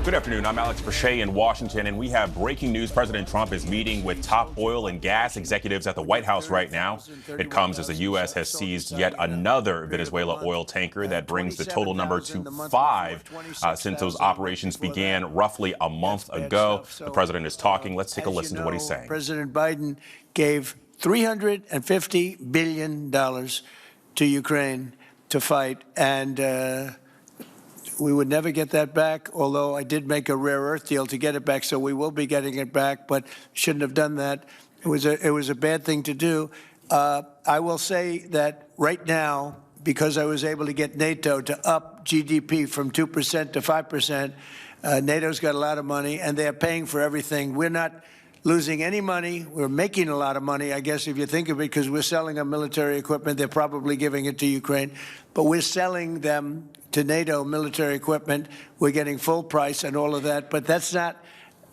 Good afternoon. I'm Alex Bechet in Washington, and we have breaking news. President Trump is meeting with top oil and gas executives at the White House right now. It comes as the U.S. has seized yet another Venezuela oil tanker. That brings the total number to 5 since those operations began roughly a month ago. The president is talking. Let's take a listen to what he's saying. President Biden gave $350 billion to Ukraine to fight, and we would never get that back, although I did make a rare earth deal to get it back, so we will be getting it back, but shouldn't have done that. It was a bad thing to do. I will say that right now, because I was able to get NATO to up GDP from 2% to 5%, NATO's got a lot of money, and they're paying for everything. We're not losing any money. We're making a lot of money, I guess, if you think of it, because we're selling them military equipment. They're probably giving it to Ukraine, but we're selling them to NATO military equipment. We're getting full price and all of that, but that's not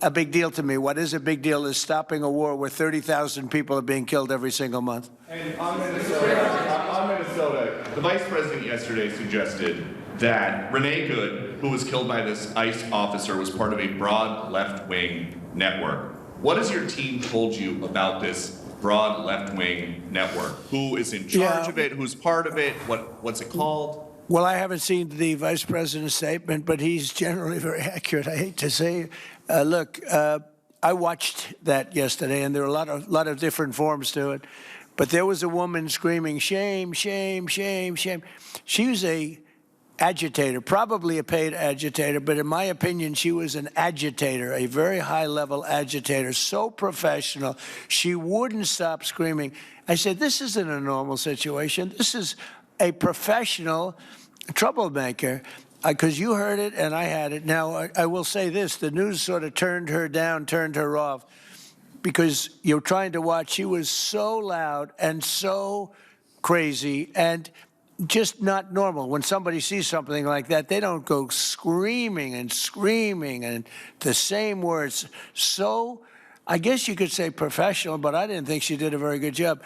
a big deal to me. What is a big deal is stopping a war where 30,000 people are being killed every single month. And on Minnesota, the vice president yesterday suggested that Renee Good, who was killed by this ICE officer, was part of a broad left-wing network. What has your team told you about this broad left-wing network? Who is in charge of it? Who's part of it? What's it called? Well, I haven't seen the vice president's statement, but he's generally very accurate. I hate to say, look, I watched that yesterday, and there are a lot of different forms to it. But there was a woman screaming, "Shame, shame, shame, shame." She was a agitator, probably a paid agitator, but in my opinion, she was an agitator, a very high-level agitator, so professional. She wouldn't stop screaming. I said, this isn't a normal situation. This is a professional troublemaker, because you heard it and I had it. Now, I will say this, the news sort of turned her down, turned her off, because you're trying to watch. She was so loud and so crazy and just not normal. When somebody sees something like that, they don't go screaming and the same words. So I guess you could say professional, but I didn't think she did a very good job.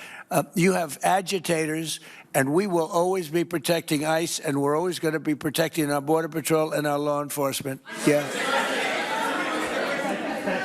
You have agitators, and we will always be protecting ICE, and we're always going to be protecting our Border Patrol and our law enforcement. Yeah.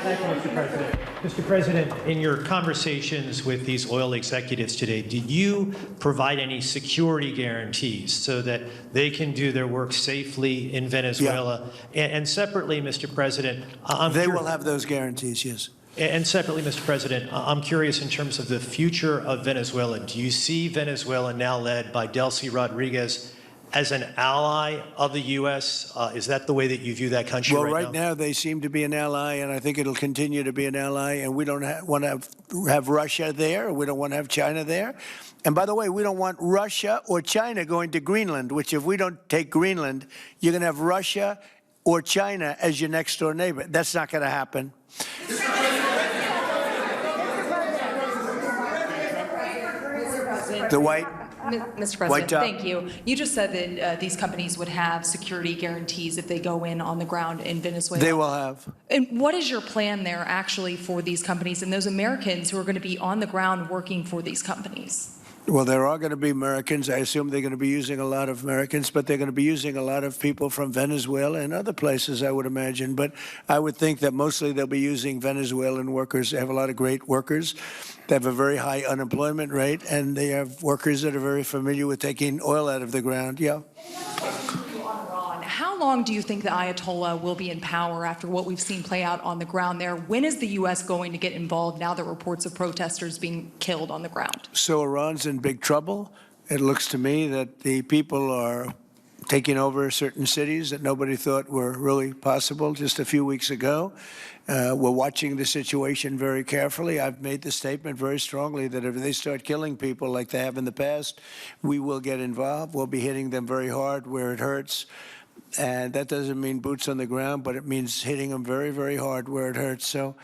Thank you, Mr. President. Mr. President, in your conversations with these oil executives today, did you provide any security guarantees so that they can do their work safely in Venezuela? Yeah. And separately, Mr. President, they will have those guarantees, yes. And separately, Mr. President, I'm curious in terms of the future of Venezuela. Do you see Venezuela, now led by Delcy Rodriguez, as an ally of the U.S.? Is that the way that you view that country right now? Well, right now they seem to be an ally, and I think it'll continue to be an ally, and we don't want to have Russia there. We don't want to have China there. And by the way, we don't want Russia or China going to Greenland, which if we don't take Greenland, you're going to have Russia or China as your next-door neighbor. That's not going to happen. The white... Mr. President, thank you. You just said that these companies would have security guarantees if they go in on the ground in Venezuela. They will have. And what is your plan there actually for these companies and those Americans who are going to be on the ground working for these companies? Well, there are going to be Americans. I assume they're going to be using a lot of Americans, but they're going to be using a lot of people from Venezuela and other places, I would imagine. But I would think that mostly they'll be using Venezuelan workers. They have a lot of great workers. They have a very high unemployment rate, and they have workers that are very familiar with taking oil out of the ground. Yeah. How long do you think the Ayatollah will be in power after what we've seen play out on the ground there? When is the U.S. going to get involved now that reports of protesters being killed on the ground? So Iran's in big trouble. It looks to me that the people are taking over certain cities that nobody thought were really possible just a few weeks ago. We're watching the situation very carefully. I've made the statement very strongly that if they start killing people like they have in the past, we will get involved. We'll be hitting them very hard where it hurts. And that doesn't mean boots on the ground, but it means hitting them very, very hard where it hurts. So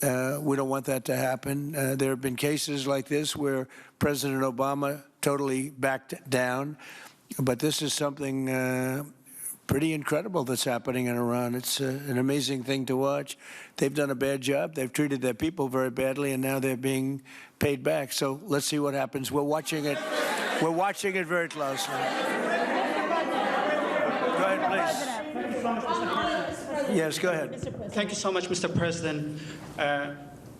we don't want that to happen. There have been cases like this where President Obama totally backed down. But this is something pretty incredible that's happening in Iran. It's an amazing thing to watch. They've done a bad job. They've treated their people very badly, and now they're being paid back. So let's see what happens. We're watching it. We're watching it very closely. Go ahead, please. Yes, go ahead. Thank you so much, Mr. President.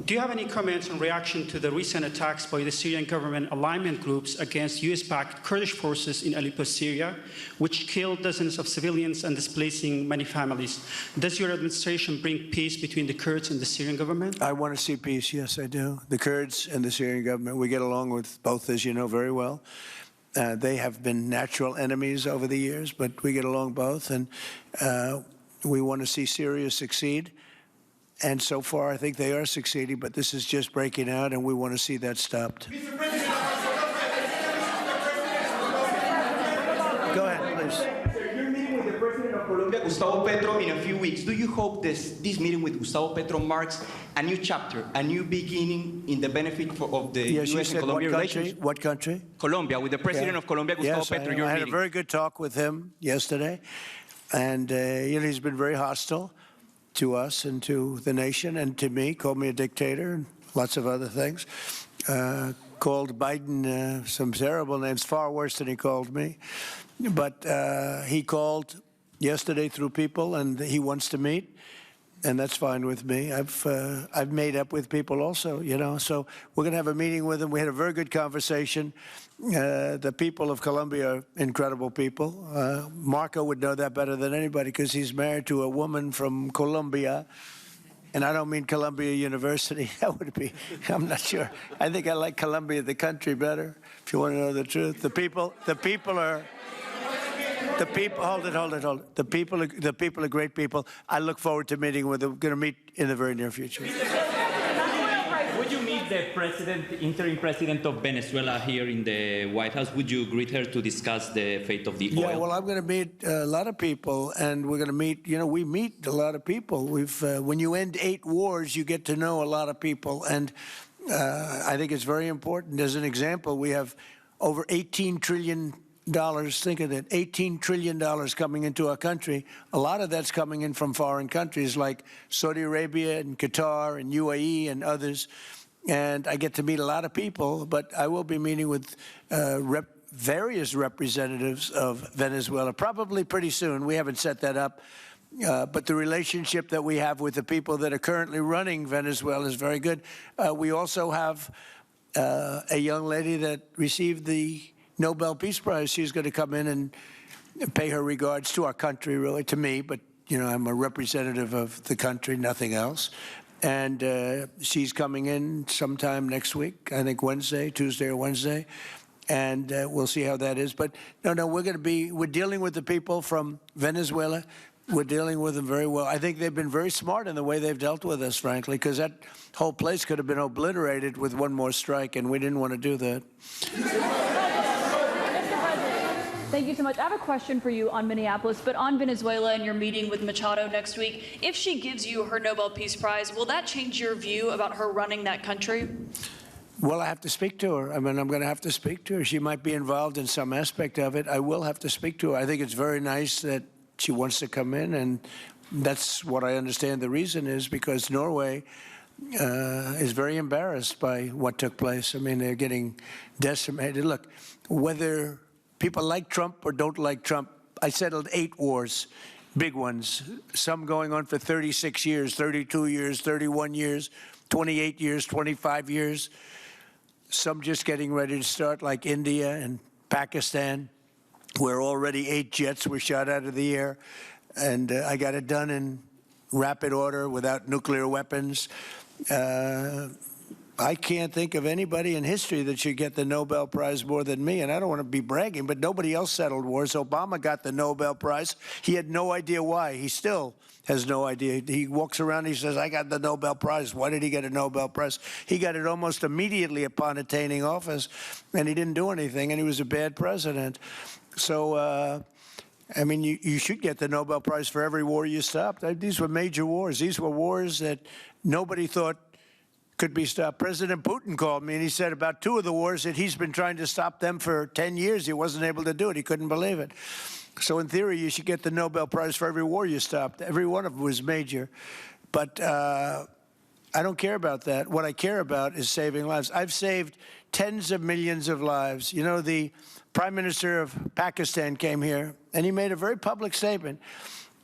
Do you have any comments in reaction to the recent attacks by the Syrian government alignment groups against US-backed Kurdish forces in Aleppo, Syria, which killed dozens of civilians and displacing many families? Does your administration bring peace between the Kurds and the Syrian government? I want to see peace, yes, I do. The Kurds and the Syrian government, we get along with both, as you know very well. They have been natural enemies over the years, but we get along both, and we want to see Syria succeed. And so far, I think they are succeeding, but this is just breaking out, and we want to see that stopped. Go ahead, please. You're meeting with the President of Colombia, Gustavo Petro, in a few weeks. Do you hope this meeting with Gustavo Petro marks a new chapter, a new beginning in the benefit of the Yes, you U.S. said and Colombia what country? relations? What country? Colombia, with the President of Colombia, Gustavo Yes, Petro, I you're had meeting. a very good talk with him yesterday, and he's been very hostile to us and to the nation and to me, called me a dictator and lots of other things, called Biden some terrible names, far worse than he called me. But he called yesterday through people, and he wants to meet, and that's fine with me. I've made up with people also, you know, so we're going to have a meeting with him. We had a very good conversation. The people of Colombia are incredible people. Marco would know that better than anybody because he's married to a woman from Colombia. And I don't mean Columbia University. That would be, I'm not sure. I think I like Columbia, the country, better, if you want to know the truth. The people are... The people, hold it. The people are great people. I look forward to meeting with them. We're going to meet in the very near future. Would you meet the interim president of Venezuela here in the White House? Would you greet her to discuss the fate of the oil? Yeah, well, I'm going to meet a lot of people, and we're going to meet, you know, we meet a lot of people. When you end 8 wars, you get to know a lot of people, and I think it's very important. As an example, we have over $18 trillion. Think of that, $18 trillion coming into our country. A lot of that's coming in from foreign countries like Saudi Arabia and Qatar and UAE and others. And I get to meet a lot of people, but I will be meeting with various representatives of Venezuela, probably pretty soon. We haven't set that up. But the relationship that we have with the people that are currently running Venezuela is very good. We also have a young lady that received the Nobel Peace Prize. She's going to come in and pay her regards to our country, really, to me, but, you know, I'm a representative of the country, nothing else. And she's coming in sometime next week, I think Tuesday or Wednesday, and we'll see how that is. But no, we're dealing with the people from Venezuela. We're dealing with them very well. I think they've been very smart in the way they've dealt with us, frankly, because that whole place could have been obliterated with one more strike, and we didn't want to do that. Thank you so much. I have a question for you on Minneapolis, but on Venezuela and your meeting with Machado next week. If she gives you her Nobel Peace Prize, will that change your view about her running that country? Well, I have to speak to her. I mean, I'm going to have to speak to her. She might be involved in some aspect of it. I will have to speak to her. I think it's very nice that she wants to come in, and that's what I understand the reason is, because Norway is very embarrassed by what took place. I mean, they're getting decimated. Look, whether people like Trump or don't like Trump, I settled 8 wars, big ones, some going on for 36 years, 32 years, 31 years, 28 years, 25 years, some just getting ready to start, like India and Pakistan, where already 8 jets were shot out of the air, and I got it done in rapid order without nuclear weapons. I can't think of anybody in history that should get the Nobel Prize more than me, and I don't want to be bragging, but nobody else settled wars. Obama got the Nobel Prize. He had no idea why. He still has no idea. He walks around, he says, I got the Nobel Prize. Why did he get a Nobel Prize? He got it almost immediately upon attaining office, and he didn't do anything, and he was a bad president. So, I mean, you should get the Nobel Prize for every war you stopped. These were major wars. These were wars that nobody thought could be stopped. President Putin called me, and he said about 2 of the wars that he's been trying to stop them for 10 years. He wasn't able to do it. He couldn't believe it. So in theory, you should get the Nobel Prize for every war you stopped. Every one of them was major. But I don't care about that. What I care about is saving lives. I've saved tens of millions of lives. You know, the Prime Minister of Pakistan came here, and he made a very public statement.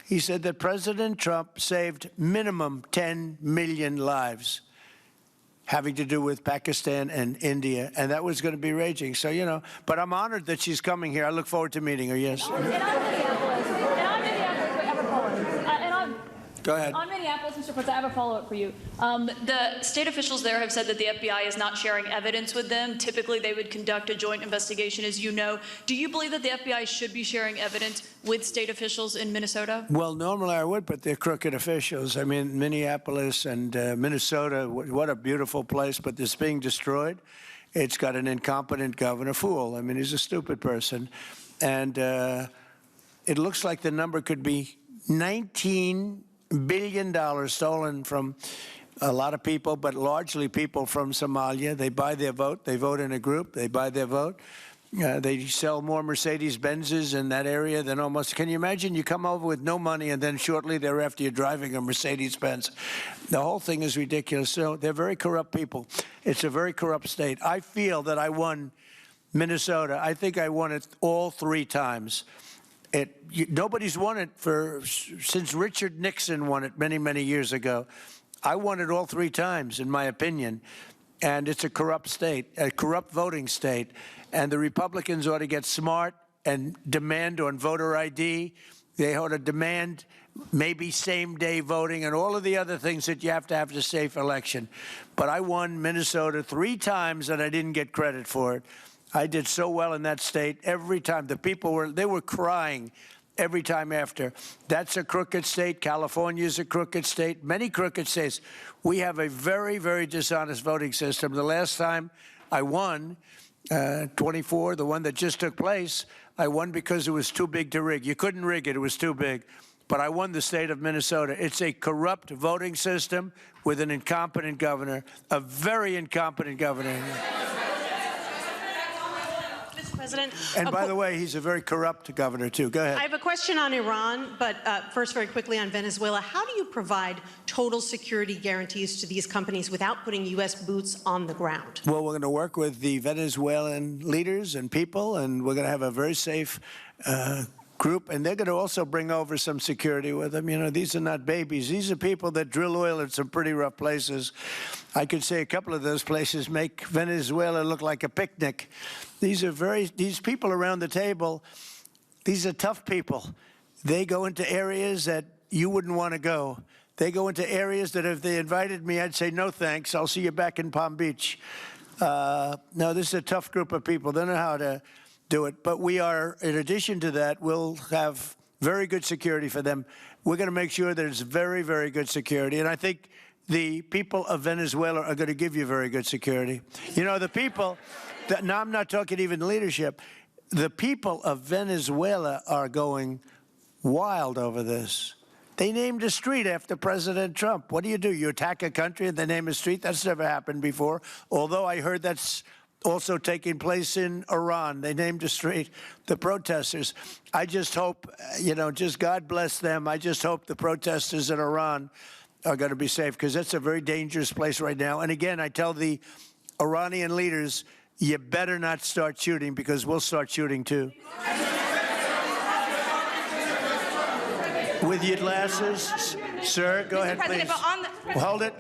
He said that President Trump saved minimum 10 million lives having to do with Pakistan and India, and that was going to be raging. So, you know, but I'm honored that she's coming here. I look forward to meeting her, yes. Go ahead. On Minneapolis, Mr. President, I have a follow-up for you. The state officials there have said that the FBI is not sharing evidence with them. Typically, they would conduct a joint investigation, as you know. Do you believe that the FBI should be sharing evidence with state officials in Minnesota? Well, normally I would, but they're crooked officials. I mean, Minneapolis and Minnesota, what a beautiful place, but it's being destroyed. It's got an incompetent governor, fool. I mean, he's a stupid person. And it looks like the number could be $19 billion stolen from a lot of people, but largely people from Somalia. They buy their vote. They vote in a group. They buy their vote. They sell more Mercedes-Benzes in that area than almost. Can you imagine? You come over with no money, and then shortly thereafter you're driving a Mercedes-Benz. The whole thing is ridiculous. So they're very corrupt people. It's a very corrupt state. I feel that I won Minnesota. I think I won it all 3 times. Nobody's won it since Richard Nixon won it many, many years ago. I won it all 3 times, in my opinion. And it's a corrupt state, a corrupt voting state. And the Republicans ought to get smart and demand on voter ID. They ought to demand maybe same-day voting and all of the other things that you have to have a safe election. But I won Minnesota 3 times, and I didn't get credit for it. I did so well in that state every time. The people were crying every time after. That's a crooked state. California is a crooked state. Many crooked states. We have a very, very dishonest voting system. The last time I won, 24, the one that just took place, I won because it was too big to rig. You couldn't rig it. It was too big. But I won the state of Minnesota. It's a corrupt voting system with an incompetent governor, a very incompetent governor. President. And by the way, he's a very corrupt governor, too. Go ahead. I have a question on Iran, but first, very quickly on Venezuela. How do you provide total security guarantees to these companies without putting U.S. boots on the ground? Well, we're going to work with the Venezuelan leaders and people, and we're going to have a very safe group, and they're going to also bring over some security with them. You know, these are not babies. These are people that drill oil in some pretty rough places. I could say a couple of those places make Venezuela look like a picnic. These people around the table, these are tough people. They go into areas that you wouldn't want to go. They go into areas that if they invited me, I'd say, no thanks, I'll see you back in Palm Beach. No, this is a tough group of people. They know how to do it. But we are, in addition to that, we'll have very good security for them. We're going to make sure there's very, very good security. And I think the people of Venezuela are going to give you very good security. You know, the people, now I'm not talking even leadership, the people of Venezuela are going wild over this. They named a street after President Trump. What do? You attack a country and they name a street? That's never happened before, although I heard that's also taking place in Iran. They named a street, the protesters. I just hope, you know, just God bless them. I just hope the protesters in Iran are going to be safe, because that's a very dangerous place right now. And again, I tell the Iranian leaders, you better not start shooting, because we'll start shooting too. With your glasses, sir, go ahead, please. Hold it.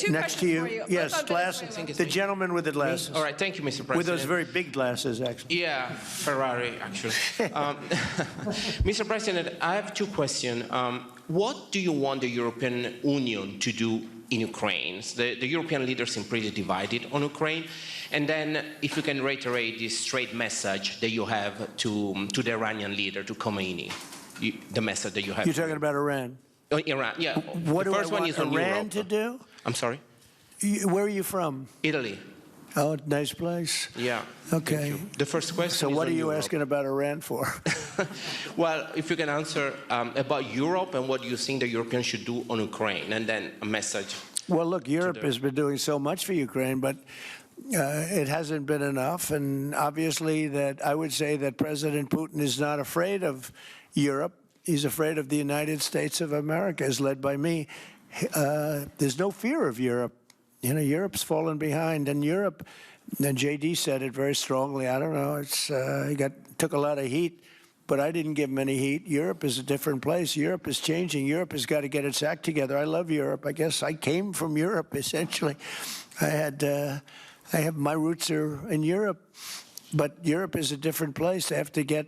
Next to you. Yes, glasses. The gentleman with the glasses. All right, thank you, Mr. President. With those very big glasses, actually. Yeah, Ferrari, actually. Mr. President, I have 2 questions. What do you want the European Union to do in Ukraine? The European leaders seem pretty divided on Ukraine. And then, if you can reiterate this straight message that you have to the Iranian leader, to Khomeini, the message that you have. You're talking about Iran? Iran, yeah. What the do first I want one is on Iran Europe. to do? I'm sorry? Where are you from? Italy. Oh, nice place. Yeah. Okay. The first question So is what on are you Europe. asking about Iran for? Well, if you can answer about Europe and what you think the Europeans should do on Ukraine, and then a message. Well, look, Europe has been doing so much for Ukraine, but it hasn't been enough. And obviously that I would say that President Putin is not afraid of Europe. He's afraid of the United States of America, as led by me. There's no fear of Europe. You know, Europe's fallen behind, and Europe, and JD said it very strongly. I don't know, he took a lot of heat but I didn't give them any heat. Europe is a different place. Europe is changing. Europe has got to get its act together. I love Europe. I guess I came from Europe, essentially. I have my roots are in Europe, but Europe is a different place. They have to get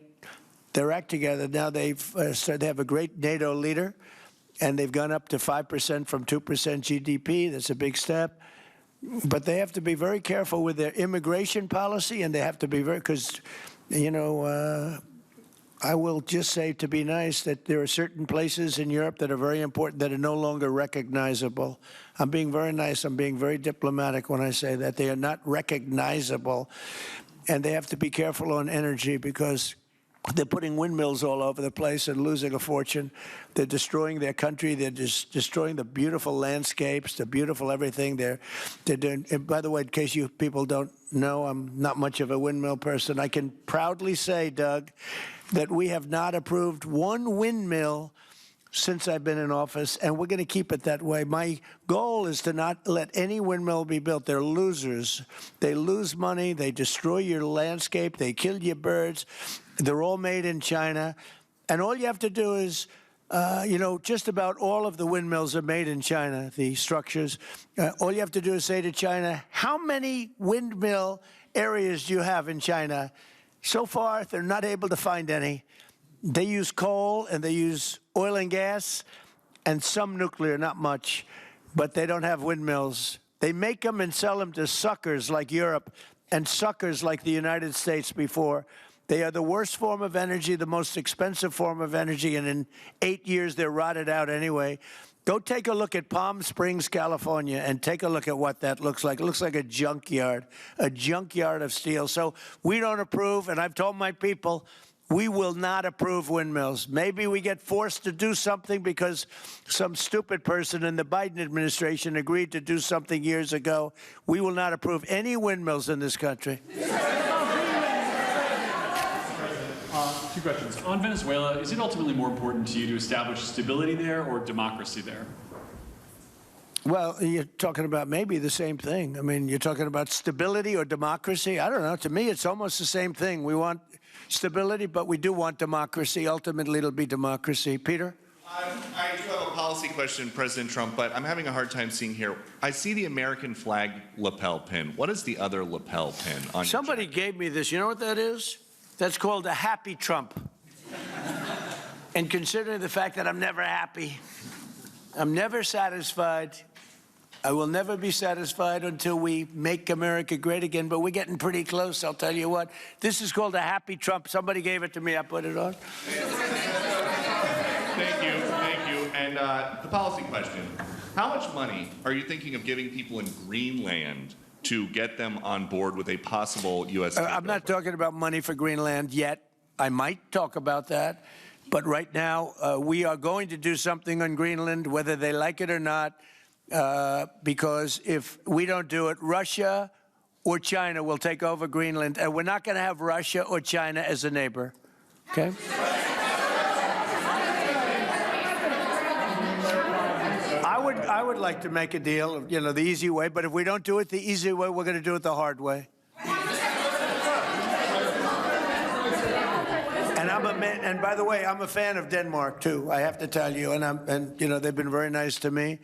their act together. Now they have a great NATO leader, and they've gone up to 5% from 2% GDP. That's a big step. But they have to be very careful with their immigration policy, and they have to be very, because, you know, I will just say, to be nice, that there are certain places in Europe that are very important that are no longer recognizable. I'm being very nice. I'm being very diplomatic when I say that. They are not recognizable. And they have to be careful on energy, because they're putting windmills all over the place and losing a fortune. They're destroying their country. They're just destroying the beautiful landscapes, the beautiful everything. They're doing. And by the way, in case you people don't know, I'm not much of a windmill person. I can proudly say, Doug, that we have not approved one windmill since I've been in office, and we're going to keep it that way. My goal is to not let any windmill be built. They're losers. They lose money. They destroy your landscape. They kill your birds. They're all made in China. And all you have to do is, you know, just about all of the windmills are made in China, the structures. All you have to do is say to China, how many windmill areas do you have in China? So far, they're not able to find any. They use coal and they use oil and gas and some nuclear, not much, but they don't have windmills. They make them and sell them to suckers like Europe and suckers like the United States before. They are the worst form of energy, the most expensive form of energy, and in 8 years they're rotted out anyway. Go take a look at Palm Springs, California, and take a look at what that looks like. It looks like a junkyard of steel. So we don't approve, and I've told my people, we will not approve windmills. Maybe we get forced to do something because some stupid person in the Biden administration agreed to do something years ago. We will not approve any windmills in this country. Two questions. On Venezuela, is it ultimately more important to you to establish stability there or democracy there? Well, you're talking about maybe the same thing. I mean, you're talking about stability or democracy. I don't know. To me, it's almost the same thing. We want stability, but we do want democracy. Ultimately, it'll be democracy. Peter? I do have a policy question, President Trump, but I'm having a hard time seeing here. I see the American flag lapel pin. What is the other lapel pin on Somebody gave me this. You know what that is? That's called a happy Trump. And considering the fact that I'm never happy, I'm never satisfied, I will never be satisfied until we make America great again, but we're getting pretty close, I'll tell you what. This is called a happy Trump. Somebody gave it to me, I put it on. Thank you. And the policy question. How much money are you thinking of giving people in Greenland to get them on board with a possible U.S. I'm not talking about money for Greenland yet. I might talk about that. But right now, we are going to do something on Greenland, whether they like it or not, because if we don't do it, Russia or China will take over Greenland, and we're not going to have Russia or China as a neighbor. Okay? I would like to make a deal, you know, the easy way, but if we don't do it the easy way, we're going to do it the hard way. And by the way, I'm a fan of Denmark too. I have to tell you, and you know, they've been very nice to me.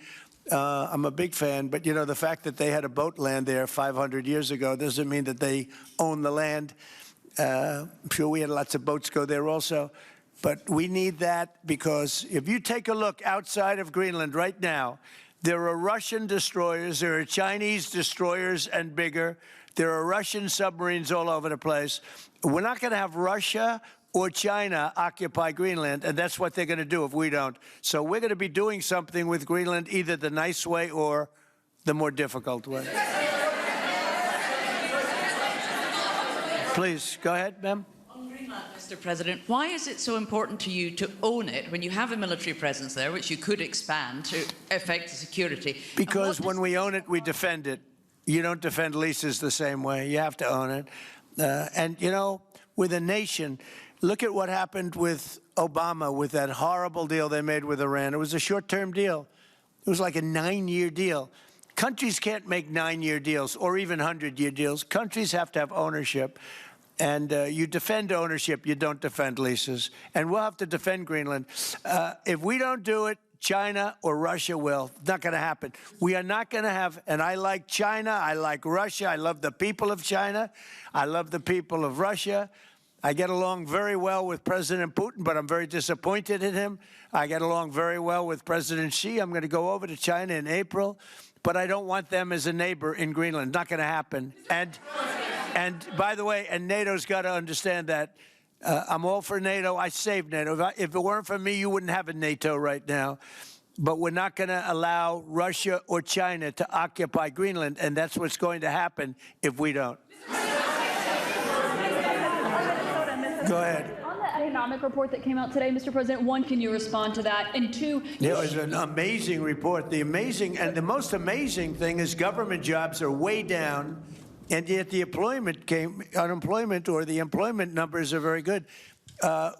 I'm a big fan, but you know, the fact that they had a boat land there 500 years ago doesn't mean that they own the land. I'm sure we had lots of boats go there also. But we need that because if you take a look outside of Greenland right now, there are Russian destroyers, there are Chinese destroyers and bigger. There are Russian submarines all over the place. We're not going to have Russia or China occupy Greenland, and that's what they're going to do if we don't. So we're going to be doing something with Greenland, either the nice way or the more difficult way. Please, go ahead, ma'am. Mr. President, why is it so important to you to own it when you have a military presence there, which you could expand to affect security? Because when we own it, we defend it. You don't defend leases the same way. You have to own it. And, you know, with a nation, look at what happened with Obama, with that horrible deal they made with Iran. It was a short-term deal. It was like a 9-year deal. Countries can't make 9-year deals or even 100-year deals. Countries have to have ownership. And you defend ownership, you don't defend leases. And we'll have to defend Greenland. If we don't do it, China or Russia will. Not going to happen. We are not going to have, and I like China, I like Russia, I love the people of China, I love the people of Russia. I get along very well with President Putin, but I'm very disappointed in him. I get along very well with President Xi. I'm going to go over to China in April, but I don't want them as a neighbor in Greenland. Not going to happen. And by the way, and NATO's got to understand that. I'm all for NATO. I saved NATO. If it weren't for me, you wouldn't have a NATO right now. But we're not going to allow Russia or China to occupy Greenland, and that's what's going to happen if we don't. Go ahead. On the economic report that came out today, Mr. President, one, can you respond to that? And two, it was an amazing report. The most amazing thing is government jobs are way down, and yet the unemployment or the employment numbers are very good.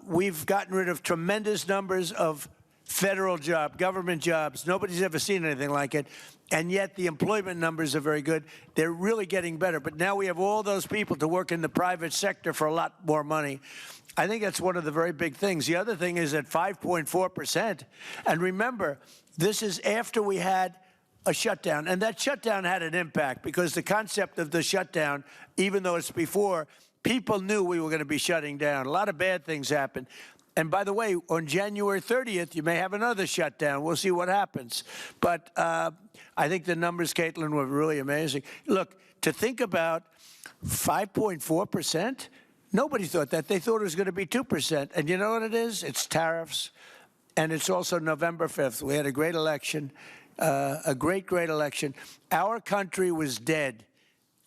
We've gotten rid of tremendous numbers of federal government jobs. Nobody's ever seen anything like it. And yet the employment numbers are very good. They're really getting better. But now we have all those people to work in the private sector for a lot more money. I think that's one of the very big things. The other thing is at 5.4%. And remember, this is after we had a shutdown. And that shutdown had an impact because the concept of the shutdown, even though it's before, people knew we were going to be shutting down. A lot of bad things happened. And by the way, on January 30th, you may have another shutdown. We'll see what happens. But I think the numbers, Caitlin, were really amazing. Look, to think about 5.4%, nobody thought that. They thought it was going to be 2%. And you know what it is? It's tariffs. And it's also November 5th. We had a great election, a great election. Our country was dead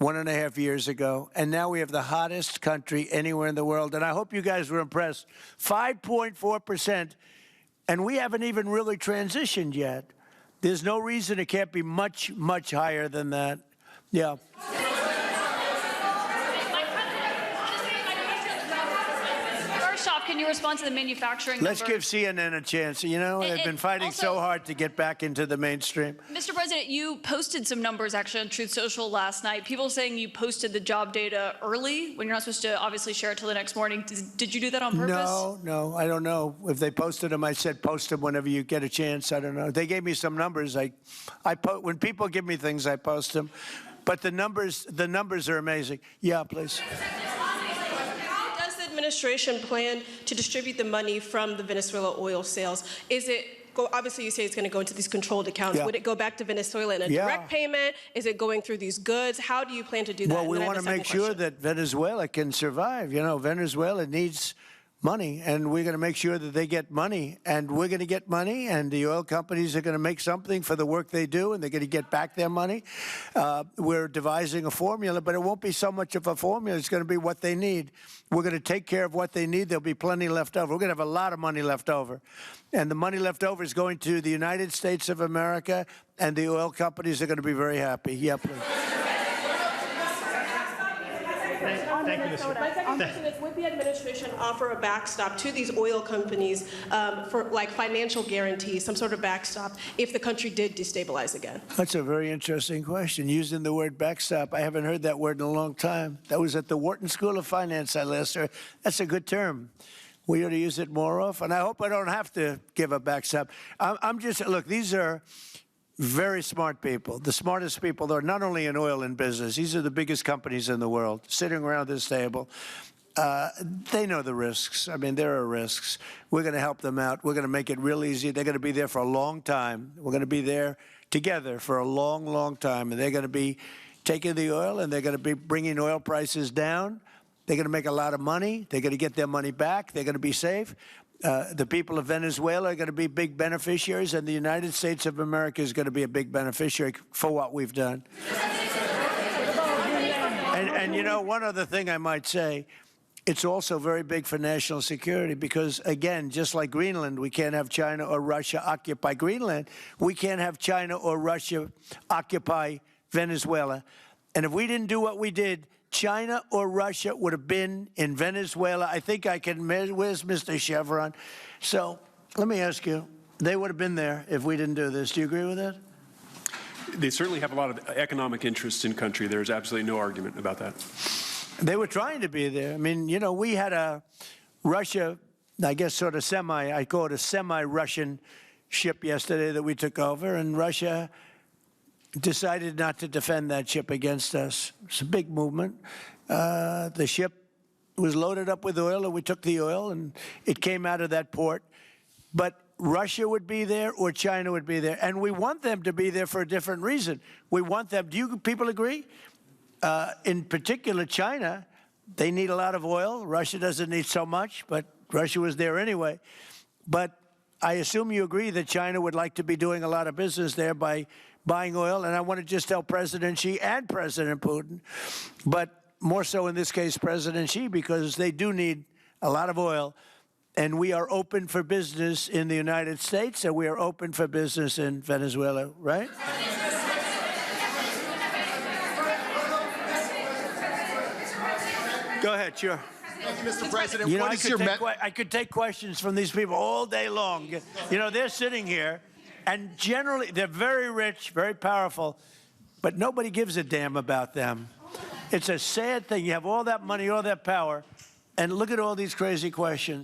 1.5 years ago, and now we have the hottest country anywhere in the world. And I hope you guys were impressed. 5.4%, and we haven't even really transitioned yet. There's no reason it can't be much, much higher than that. Yeah. First off, can you respond to the manufacturing Let's number? give CNN a chance. You know, they've been fighting also, so hard to get back into the mainstream. Mr. President, you posted some numbers actually on Truth Social last night. People saying you posted the job data early when you're not supposed to obviously share it till the next morning. Did you do that on purpose? No, I don't know. If they posted them, I said post them whenever you get a chance. I don't know. They gave me some numbers. When people give me things, I post them. But the numbers are amazing. Yeah, please. Administration plan to distribute the money from the Venezuela oil sales? Is it, obviously you say it's going to go into these controlled accounts. Yeah. Would it go back to Venezuela in a direct payment? Is it going through these goods? How do you plan to do that? Well, we want to make sure that Venezuela can survive. You know, Venezuela needs money, and we're going to make sure that they get money, and we're going to get money, and the oil companies are going to make something for the work they do, and they're going to get back their money. We're devising a formula, but it won't be so much of a formula. It's going to be what they need. We're going to take care of what they need. There'll be plenty left over. We're going to have a lot of money left over, and the money left over is going to the United States of America, and the oil companies are going to be very happy. Yeah, please. Thank you, Mr. My second question is, would the administration offer a backstop to these oil companies for like financial guarantees, some sort of backstop, if the country did destabilize again? That's a very interesting question. Using the word backstop, I haven't heard that word in a long time. That was at the Wharton School of Finance I last heard. That's a good term. We ought to use it more often. I hope I don't have to give a backstop. Look, these are very smart people, the smartest people. They're not only in oil and business. These are the biggest companies in the world sitting around this table. They know the risks. I mean, there are risks. We're going to help them out. We're going to make it real easy. They're going to be there for a long time. We're going to be there together for a long, long time. And they're going to be taking the oil, and they're going to be bringing oil prices down. They're going to make a lot of money. They're going to get their money back. They're going to be safe. The people of Venezuela are going to be big beneficiaries, and the United States of America is going to be a big beneficiary for what we've done. And you know, one other thing I might say, it's also very big for national security because, again, just like Greenland, we can't have China or Russia occupy Greenland. We can't have China or Russia occupy Venezuela. And if we didn't do what we did, China or Russia would have been in Venezuela. I think I can measure. Where's Mr. Chevron? So let me ask you, they would have been there if we didn't do this. Do you agree with that? They certainly have a lot of economic interest in country. There's absolutely no argument about that. They were trying to be there. I mean, you know, we had a Russia, I guess sort of I call it a semi-Russian ship yesterday that we took over, and Russia decided not to defend that ship against us. It's a big movement. The ship was loaded up with oil, and we took the oil, and it came out of that port. But Russia would be there or China would be there, and we want them to be there for a different reason. We want them, do you people agree? In particular, China, they need a lot of oil. Russia doesn't need so much, but Russia was there anyway. But I assume you agree that China would like to be doing a lot of business there by buying oil. And I want to just tell President Xi and President Putin, but more so in this case, President Xi, because they do need a lot of oil. And we are open for business in the United States, and we are open for business in Venezuela, right? Go ahead, sure. Thank you, Mr. President. You know, What is your I could take questions from these people all day long. You know, they're sitting here, and generally they're very rich, very powerful, but nobody gives a damn about them. It's a sad thing. You have all that money, all that power, and look at all these crazy questions.